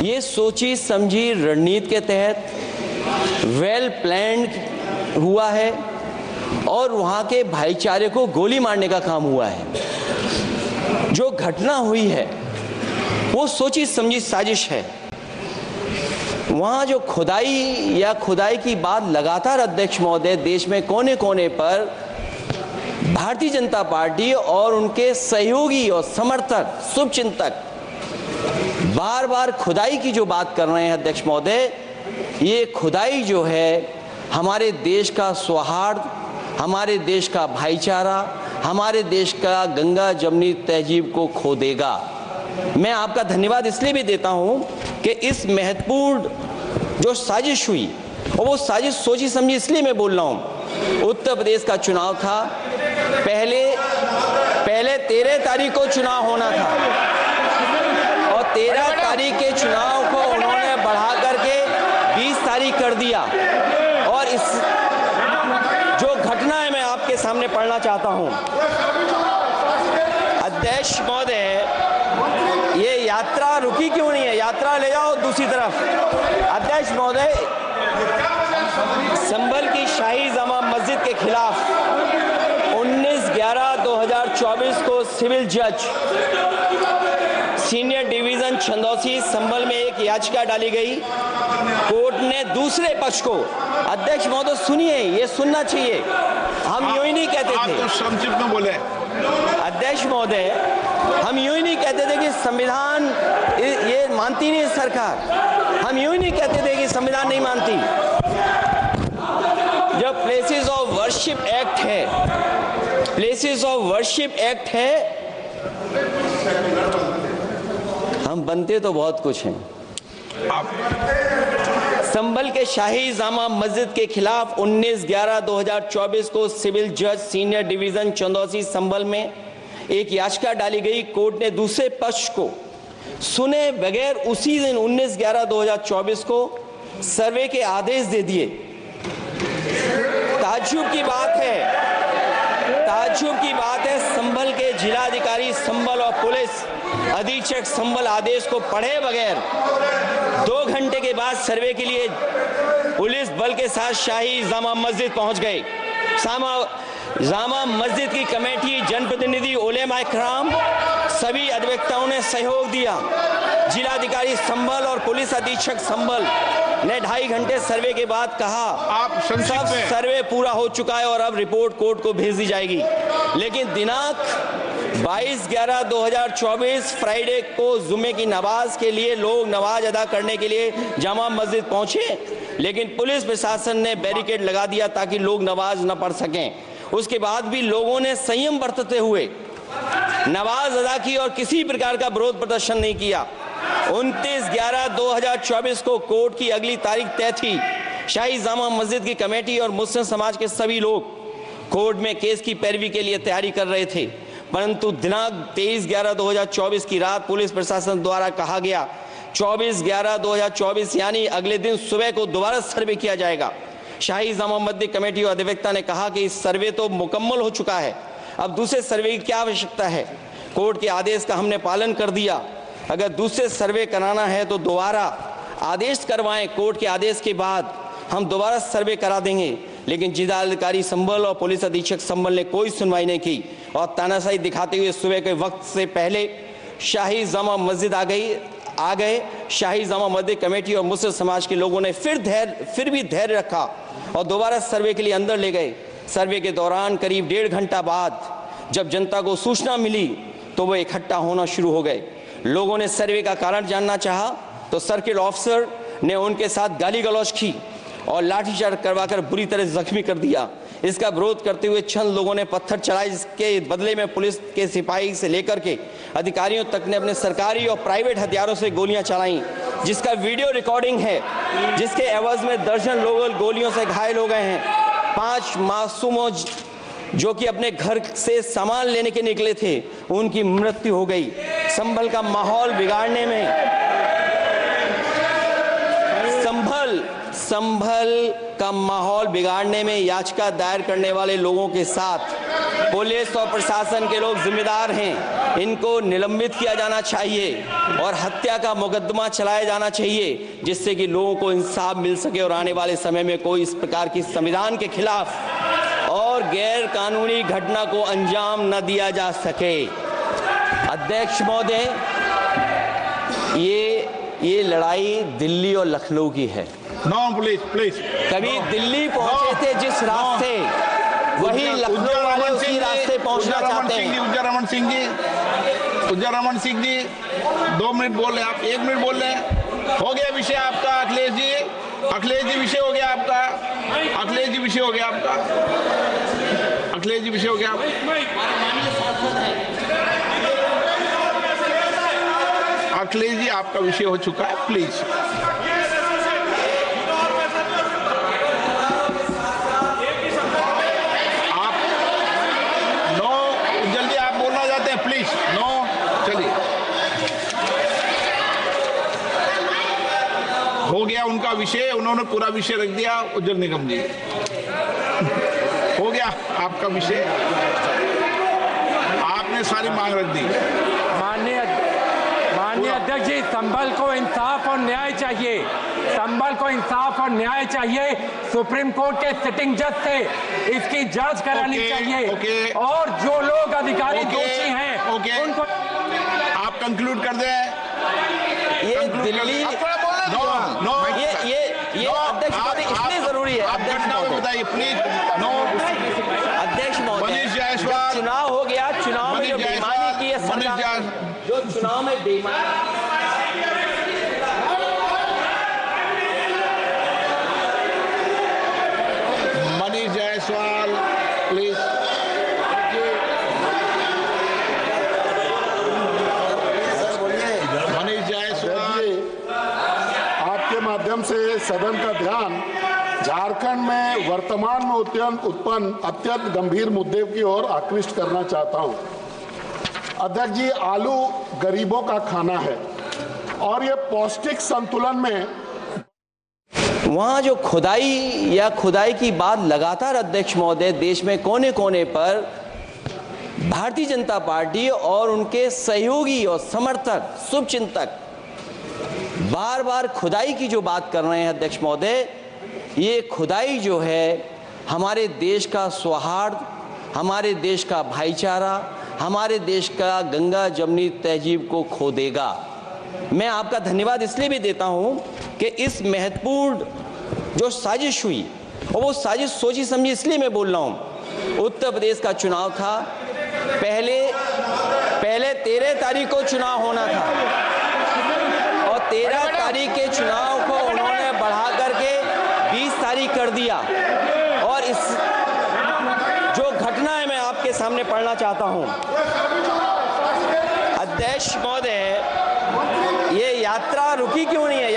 ये सोची समझी रणनीति के तहत वेल प्लान्ड हुआ है और वहाँ के भाईचारे को गोली मारने का काम हुआ है। जो घटना हुई है वो सोची समझी साजिश है। वहाँ जो खुदाई की बात लगातार अध्यक्ष महोदय देश में कोने कोने पर भारतीय जनता पार्टी और उनके सहयोगी और समर्थक शुभचिंतक बार बार खुदाई की जो बात कर रहे हैं अध्यक्ष महोदय, ये खुदाई जो है हमारे देश का सौहार्द, हमारे देश का भाईचारा, हमारे देश का गंगा जमनी तहजीब को खो देगा। मैं आपका धन्यवाद इसलिए भी देता हूं कि इस महत्वपूर्ण जो साजिश हुई, और वो साजिश सोची समझी इसलिए मैं बोल रहा हूं। उत्तर प्रदेश का चुनाव था, पहले 13 तारीख को चुनाव होना था और 13 तारीख के चुनाव को उन्होंने बढ़ा करके 20 तारीख कर दिया। और इस जो घटना है मैं आपके सामने पढ़ना चाहता हूं। अध्यक्ष महोदय, ये यात्रा रुकी क्यों नहीं है? यात्रा ले जाओ दूसरी तरफ। अध्यक्ष महोदय, संभल की शाही जामा मस्जिद के खिलाफ 19/11/2024 को सिविल जज सीनियर डिवीजन छंदौसी संभल में एक याचिका डाली गई। कोर्ट ने दूसरे पक्ष को, अध्यक्ष महोदय सुनिए, ये सुनना चाहिए, हम यूं ही नहीं कहते थे। आप तो संक्षिप्त में बोले। अध्यक्ष महोदय, हम यूं ही नहीं कहते थे कि संविधान ये मानती नहीं सरकार, हम यूं ही नहीं कहते थे कि संविधान नहीं मानती। जब प्लेसेस ऑफ वर्शिप एक्ट है, प्लेसेस ऑफ वर्शिप एक्ट है, हम बनते तो बहुत कुछ हैं। संभल के शाही जामा मस्जिद के खिलाफ 19/11/2024 को सिविल जज सीनियर डिवीजन चंदौसी संभल में एक याचिका डाली गई। कोर्ट ने दूसरे पक्ष को सुने बगैर उसी दिन 19/11/2024 को सर्वे के आदेश दे दिए। ताज्जुब की बात है, संभल के जिलाधिकारी संभल और पुलिस अधीक्षक संभल आदेश को पढ़े बगैर 2 घंटे के बाद सर्वे के लिए पुलिस बल के साथ शाही जामा मस्जिद पहुंच गए। जामा मस्जिद की कमेटी, जनप्रतिनिधि, उलेमा इकराम, सभी अधिवक्ताओं ने सहयोग दिया। जिलाधिकारी संभल और पुलिस अधीक्षक संभल ने 2.5 घंटे सर्वे के बाद कहा सब सर्वे पूरा हो चुका है और अब रिपोर्ट कोर्ट को भेज दी जाएगी। लेकिन दिनांक 22/11/2024 फ्राइडे को जुमे की नमाज के लिए लोग नमाज अदा करने के लिए जामा मस्जिद पहुंचे, लेकिन पुलिस प्रशासन ने बैरिकेड लगा दिया ताकि लोग नमाज न पढ़ सकें। उसके बाद भी लोगों ने संयम बरतते हुए नमाज अदा की और किसी प्रकार का विरोध प्रदर्शन नहीं किया। 29/11/2024 को कोर्ट की अगली तारीख तय थी। शाही जामा मस्जिद की कमेटी और मुस्लिम समाज के सभी लोग कोर्ट में केस की पैरवी के लिए तैयारी कर रहे थे, परंतु दिनांक 23/11/2024 की रात पुलिस प्रशासन द्वारा कहा गया 24/11/2024 यानी अगले दिन सुबह को दोबारा सर्वे किया जाएगा। शाही जामा मस्जिद कमेटी और अधिवक्ता ने कहा कि इस सर्वे तो मुकम्मल हो चुका है, अब दूसरे सर्वे की क्या आवश्यकता है? कोर्ट के आदेश का हमने पालन कर दिया। अगर दूसरे सर्वे कराना है तो दोबारा आदेश करवाएं, कोर्ट के आदेश के बाद हम दोबारा सर्वे करा देंगे। लेकिन जिलाधिकारी संभल और पुलिस अधीक्षक संभल ने कोई सुनवाई नहीं की और तानाशाही दिखाते हुए सुबह के वक्त से पहले शाही जामा मस्जिद आ गए। शाही जामा मस्जिद कमेटी और मुस्लिम समाज के लोगों ने फिर भी धैर्य रखा और दोबारा सर्वे के लिए अंदर ले गए। सर्वे के दौरान करीब 1.5 घंटा बाद जब जनता को सूचना मिली तो वो इकट्ठा होना शुरू हो गए। लोगों ने सर्वे का कारण जानना चाहा तो सर्किल ऑफिसर ने उनके साथ गाली गलौज की और लाठीचार्ज करवाकर बुरी तरह जख्मी कर दिया। इसका विरोध करते हुए चंद लोगों ने पत्थर चलाए, जिसके बदले में पुलिस के सिपाही से लेकर के अधिकारियों तक ने अपने सरकारी और प्राइवेट हथियारों से गोलियां चलाईं, जिसका वीडियो रिकॉर्डिंग है, जिसके एवज में दर्जन लोग गोलियों से घायल हो गए हैं। 5 मासूमों जो कि अपने घर से सामान लेने के निकले थे, उनकी मृत्यु हो गई। संभल का माहौल बिगाड़ने में याचिका दायर करने वाले लोगों के साथ पुलिस और प्रशासन के लोग जिम्मेदार हैं। इनको निलंबित किया जाना चाहिए और हत्या का मुकदमा चलाया जाना चाहिए, जिससे कि लोगों को इंसाफ मिल सके और आने वाले समय में कोई इस प्रकार की संविधान के खिलाफ और गैर कानूनी घटना को अंजाम न दिया जा सके। अध्यक्ष महोदय, ये लड़ाई दिल्ली और लखनऊ की है। No please. कभी दिल्ली पहुंचे थे जिस रास्ते, वही लखनऊ वाले उसी रास्ते पहुंचना चाहते हैं। उज्जर रमन सिंह जी 2 मिनट बोल रहे, आप 1 मिनट बोल रहे हैं। हो गया विषय आपका अखिलेश जी विषय हो गया आपका। अखिलेश जी विषय हो गया आपका। अखिलेश जी आपका विषय हो चुका है, प्लीज। हो गया उनका विषय, उन्होंने पूरा विषय रख दिया। उज्जवल निगम जी, हो गया आपका विषय, आपने सारी मांग रख दी। माननीय अध्यक्ष जी, संभल को इंसाफ और न्याय चाहिए। संभल को इंसाफ और न्याय चाहिए। सुप्रीम कोर्ट के सिटिंग जज से इसकी जांच करानी चाहिए और जो लोग अधिकारी दोषी हैं उनको आप कंक्लूड कर दें। ये दिल्ली ये अध्यक्ष महोदय इसलिए जरूरी है। अध्यक्ष महोदय बताइए प्लीज। अध्यक्ष महोदय, चुनाव हो गया, चुनाव में जो बेईमानी की है सरकार, जो चुनाव में बेईमानी, मनीष जायसवाल प्लीज। मनीष जायसवाल, आपके माध्यम से सदन का ध्यान झारखंड में वर्तमान में उत्पन्न अत्यंत गंभीर मुद्दे की ओर आकृष्ट करना चाहता हूं। अध्यक्ष जी, आलू गरीबों का खाना है और ये पौष्टिक संतुलन में वहां जो खुदाई की बात लगातार अध्यक्ष महोदय देश में कोने कोने पर भारतीय जनता पार्टी और उनके सहयोगी और समर्थक शुभचिंतक बार बार खुदाई की जो बात कर रहे हैं अध्यक्ष महोदय, ये खुदाई जो है हमारे देश का सौहार्द, हमारे देश का भाईचारा, हमारे देश का गंगा जमनी तहजीब को खो देगा। मैं आपका धन्यवाद इसलिए भी देता हूं कि इस महत्वपूर्ण जो साजिश हुई, और वो साजिश सोची समझी इसलिए मैं बोल रहा हूं। उत्तर प्रदेश का चुनाव था, पहले 13 तारीख को चुनाव होना था और 13 तारीख के चुनाव को उन्होंने बढ़ा करके 20 तारीख कर दिया। और इस जो घटना है मैं आपके सामने पढ़ना चाहता हूं। अध्यक्ष महोदय, ये यात्रा रुकी क्यों नहीं है?